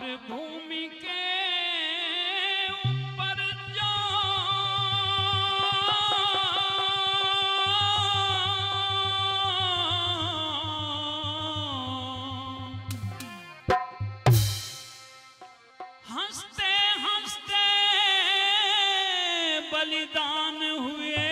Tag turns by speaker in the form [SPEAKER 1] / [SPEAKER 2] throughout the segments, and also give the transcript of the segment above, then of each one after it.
[SPEAKER 1] मातृभूमि के ऊपर जो हंसते हंसते बलिदान हुए।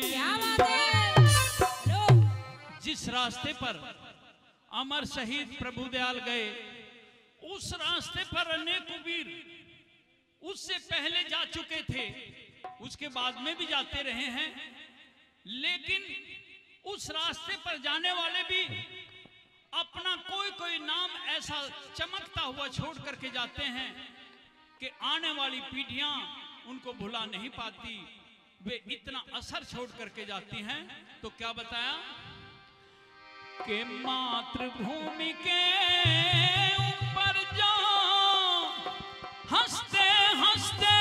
[SPEAKER 2] क्या बात है।
[SPEAKER 1] जिस रास्ते पर अमर शहीद प्रभुदयाल गए, उस रास्ते पर अनेक वीर उससे पहले जा चुके थे, उसके बाद में भी जाते रहे हैं, लेकिन उस रास्ते पर जाने वाले भी अपना कोई कोई नाम ऐसा चमकता हुआ छोड़ करके जाते हैं कि आने वाली पीढ़ियां उनको भुला नहीं पाती। वे इतना असर छोड़ करके जाती हैं। तो क्या बताया कि मातृभूमि के ऊपर जो हंसते हंसते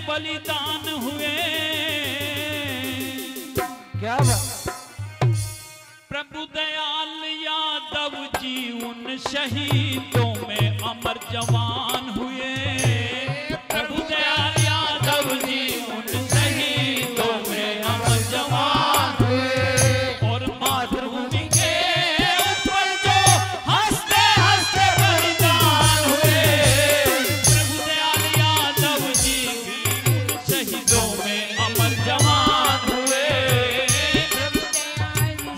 [SPEAKER 1] बलिदान हुए।
[SPEAKER 3] क्या
[SPEAKER 1] प्रभुदयाल यादव जी उन शहीदों में अमर जवान हुए। प्रभुदयाल यादव जी उन शहीदों में अमर जवान हुए। और मातृभूमि के ऊपर जो हंसते हंसते बलिदान हुए। प्रभुदयाल यादव जी भी उन शहीदों में अमर जवान हुए।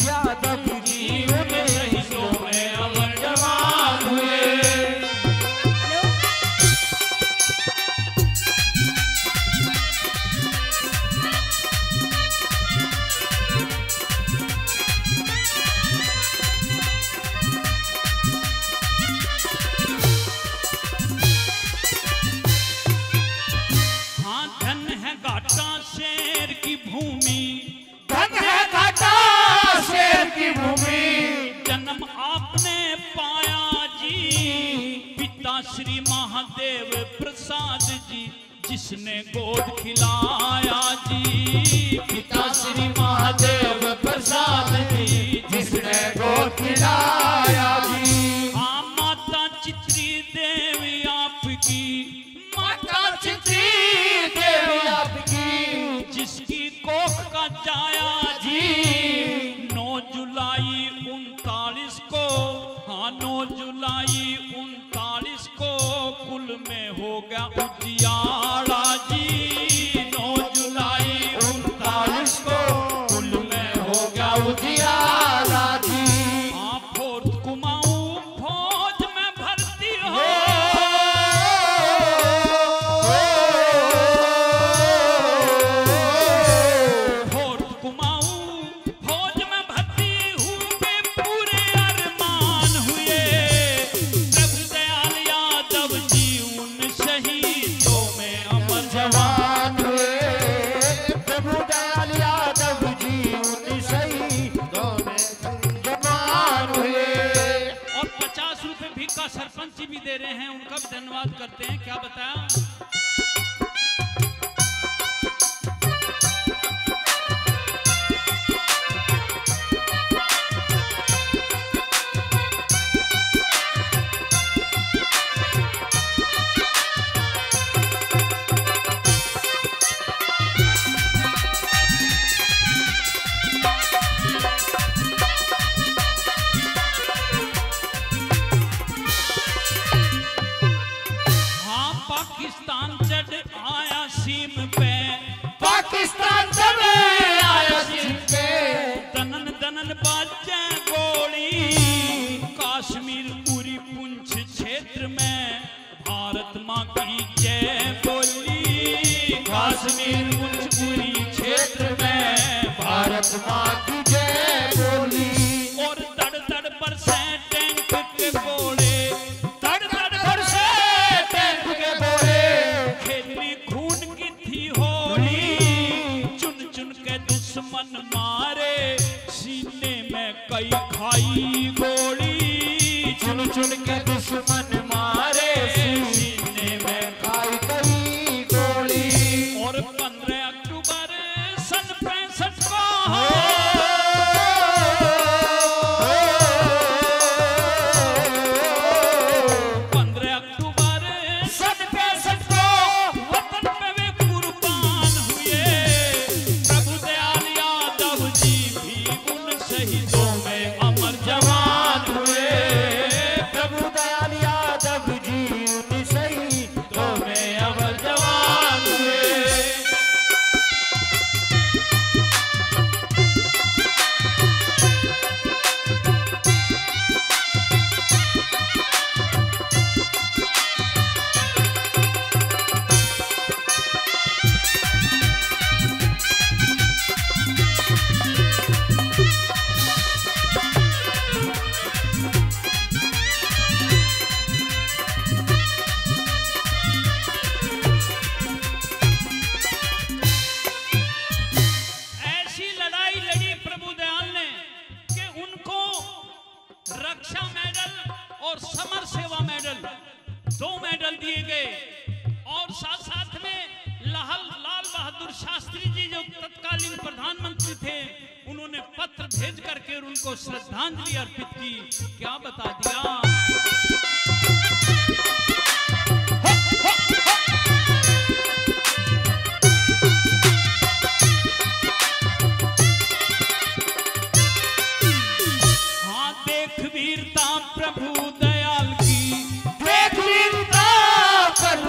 [SPEAKER 3] यादव जी
[SPEAKER 1] उन शहीदों में अमर जवान हुए। हाँ, धन है घाटा शेर की भूमि,
[SPEAKER 3] धन है घाटा शेर की भूमि।
[SPEAKER 1] जन्म आपने पाया जी पिता श्री महादेव प्रसाद जी, जिसने गोद खिलाया जी। पिता श्री महादेव प्रसाद जी,
[SPEAKER 3] जिसने गोद खिलाया जी।
[SPEAKER 1] हाँ, माता चित्री देवी आपकी,
[SPEAKER 3] माता चित्री देवी आपकी,
[SPEAKER 1] जिसकी कोख का जाया जी। 9 जुलाई 39 को, हाँ 9 जुलाई 39 को कुल में हो गया उजियारा जी। 9 जुलाई 39 को कुल में हो गया
[SPEAKER 3] उजियारा जी।
[SPEAKER 1] हाँ, फोर्थ कुमाऊं फौज में भर्ती हो। फोर्थ कुमाऊं फौज में भर्ती हुए, पूरे अरमान हुए। प्रभुदयाल यादव जी उन शहीदों में अमर जवान।
[SPEAKER 3] जवान हुए। प्रभुदयाल यादव जी उन शहीदों में जवान हुए।
[SPEAKER 1] और 50 रुपए भिक्का सरपंच जी भी दे रहे हैं, उनका भी धन्यवाद करते हैं। क्या बताया हाँ, पाकिस्तान चढ़ आया सीम पे,
[SPEAKER 3] पाकिस्तान चले आया सीम पे।
[SPEAKER 1] दनन दनन बाजे गोली। कश्मीर उरी पुंछ क्षेत्र में भारत माँ की जय बोली। कश्मीर पुंछ उरी क्षेत्र में
[SPEAKER 3] भारत माँ की जय बोली।
[SPEAKER 1] और दड़ दड़ पर से टैंक के गोले,
[SPEAKER 3] धड़ धड़ बरसे टैंक के बोले।
[SPEAKER 1] खेली खून की थी होली। चुन चुन के दुश्मन मारे, सीने में कई खाई गोली।
[SPEAKER 3] चुन चुन के दुश्मन मारे,
[SPEAKER 1] सीने में
[SPEAKER 3] खाई कई गोली।
[SPEAKER 1] और 15 अक्टूबर सन 65 को रक्षा मेडल और समर सेवा मेडल 2 मेडल दिए गए। और साथ साथ में लाल बहादुर शास्त्री जी जो तत्कालीन प्रधानमंत्री थे, उन्होंने पत्र भेज करके उनको श्रद्धांजलि अर्पित की। क्या बता दिया। प्रभु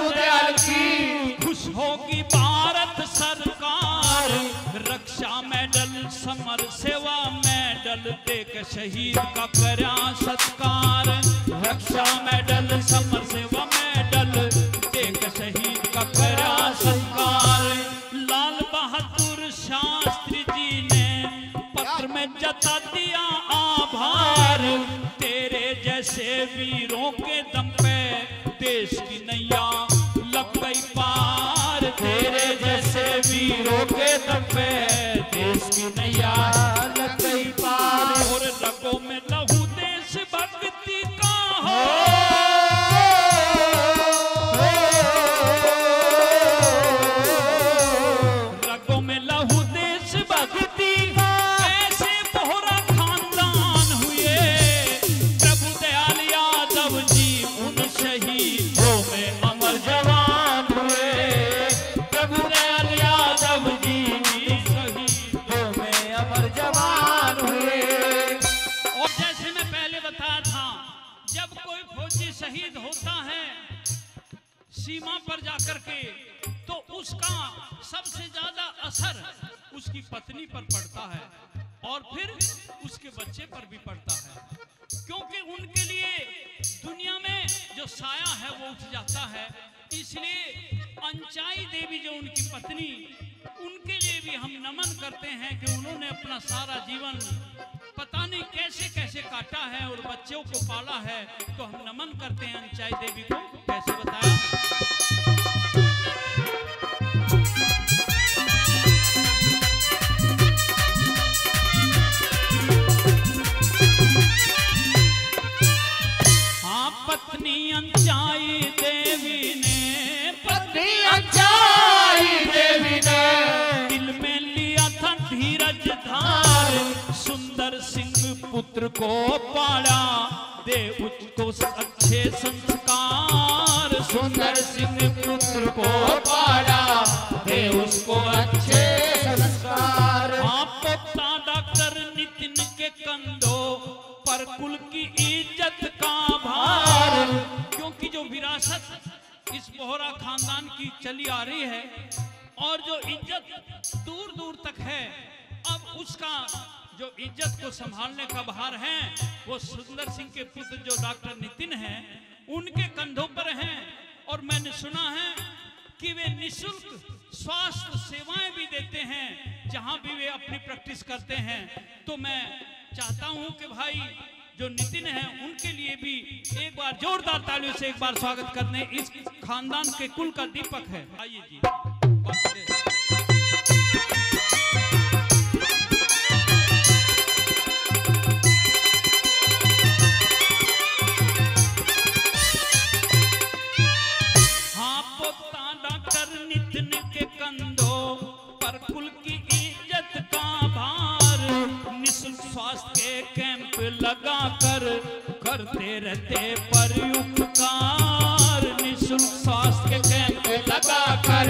[SPEAKER 1] दयाल की खुश होगी भारत सरकार। रक्षा मेडल समर सेवा मेडल देख शहीद का करा सत्कार। रक्षा मेडल समर सेवा मेडल देख शहीद का करा सत्कार। लाल बहादुर शास्त्री जी ने पत्र में जता दिया आभार। तेरे जैसे वीरों के दम पे देश की नैया लग गई पार। तेरे जैसे वीरों के दम पे देश की नैया लग गई पार। और रगों में लहू देश भक्ति का हो। रगों में लहू देश भक्ति कैसे बोहरा खानदान हुए। प्रभु दयाल यादव जी उन शहीदों में अमर जवान हुए। प्रभु दयाल यादव जी शहीदों में अमर जवान हुए। और जैसे मैं पहले बताया था, जब कोई फौजी शहीद होता है सीमा पर जाकर के, तो उसका सबसे ज्यादा असर उसकी पत्नी पर पड़ता है और फिर उसके बच्चे पर भी पड़ता है। क्योंकि उनके लिए दुनिया में जो साया है वो उठ जाता है। इसलिए अंचाई देवी जो उनकी पत्नी, उनके लिए भी हम नमन करते हैं कि उन्होंने अपना सारा जीवन पता नहीं कैसे कैसे काटा है और बच्चों को पाला है। तो हम नमन करते हैं अंचाई देवी को। कैसे बताया। पत्नी अंचाई देवी ने, पत्नी अंचाई देवी ने दिल में लिया था धीरज धार। सुंदर सिंह पुत्र को पाला, दे उसको अच्छे संस्कार। सुंदर सिंह पुत्र को पाला, दे उसको अच्छे संस्कार। आप पोता डॉक्टर नितिन के कंधों पर कुल की इज्जत का भार। क्योंकि जो विरासत इस बोहरा खानदान की चली आ रही है और जो इज्जत दूर दूर तक है, अब उसका जो इज्जत को संभालने का भार है वो सुंदर सिंह के पुत्र जो डॉक्टर नितिन हैं उनके कंधों पर हैं। और मैंने सुना है कि वे निःशुल्क स्वास्थ्य सेवाएं भी देते हैं जहां भी वे अपनी प्रैक्टिस करते हैं। तो मैं चाहता हूं कि भाई जो नितिन है उनके लिए भी एक बार जोरदार तालियों से एक बार स्वागत करने। इस खानदान के कुल का दीपक है। आइए जी। हाँ पोता डॉक्टर नितिन के कंधों पर कुल की इज्जत का भार। निःशुल्क स्वास्थ्य के कैंप लगा कर करते रहते परोपकार। निःशुल्क स्वास्थ्य के कैंप लगा कर